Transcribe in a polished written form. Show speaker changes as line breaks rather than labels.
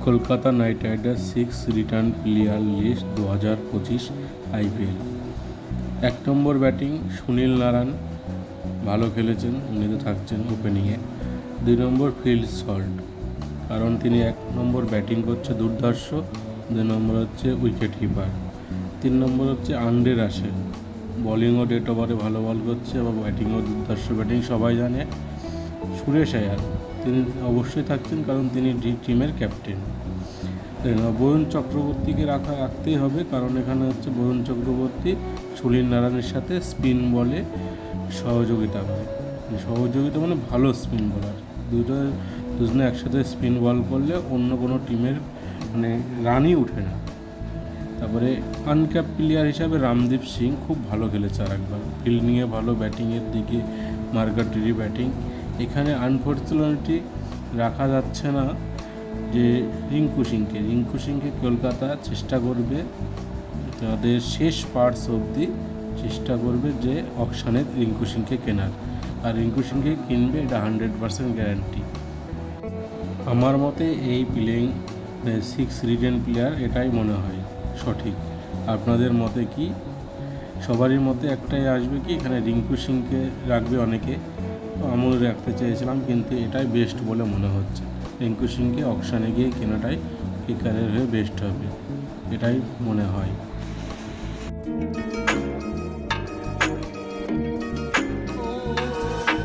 Kolkata Knight Riders 6 return player list 2025 IPL। 1 number batting Sunil Narine, ভালো খেলেছেন, উনি তো থাকছেন ওপেনিংয়ে। 2 নম্বর ফিল্ড সল্ট, কারণ তিনি 1 নম্বর ব্যাটিং করছে দুর্ধর্ষ। 2 নম্বর হচ্ছে উইকেট কিপার। 3 নম্বর হচ্ছে আন্ডে রাসেল, বলিংও ডেট ওভারে ভালো বল করছে এবং ব্যাটিংও দুর্ধর্ষ ব্যাটিং সবাই জানে। সুরেশ আয়ার, তিনি অবশ্যই থাকছেন কারণ তিনি টিমের ক্যাপ্টেন। বরুণ চক্রবর্তীকে রাখতেই হবে, কারণ এখানে হচ্ছে বরুণ চক্রবর্তী সুনীল নারায়ণের সাথে স্পিন বলে সহযোগিতা করে। সহযোগিতা মানে ভালো স্পিন বলার, দুজনে একসাথে স্পিন বল করলে অন্য কোনো টিমের রানই উঠে না। তারপরে আনক্যাপ প্লেয়ার হিসাবে রামদীপ সিং খুব ভালো খেলেছে আরেকবার, ফিল্ডিংয়ে ভালো, ব্যাটিংয়ের দিকে মার্কাটরি ব্যাটিং। এখানে আনফর্চুনেটলি রাখা যাচ্ছে না যে রিঙ্কু সিংকে কলকাতা চেষ্টা করবে, তাদের শেষ পার্টস অবধি চেষ্টা করবে যে অকশানে রিঙ্কু সিংকে কেনার, আর রিঙ্কু সিংকে কিনবে, এটা 100% গ্যারান্টি। আমার মতে এই প্লেইং 6 রিটেন প্লেয়ার এটাই মনে হয় সঠিক। আপনাদের মতে কি? সবারই মতে একটাই আসবে কি এখানে রিঙ্কু সিংকে রাখবে অনেকে, তো আমিও রাখতে চেয়েছিলাম, কিন্তু এটাই বেস্ট বলে মনে হচ্ছে। রিঙ্কু সিংকে অকশানে গিয়ে কেনাটাই কিকারের হয়ে বেস্ট হবে, এটাই মনে হয়।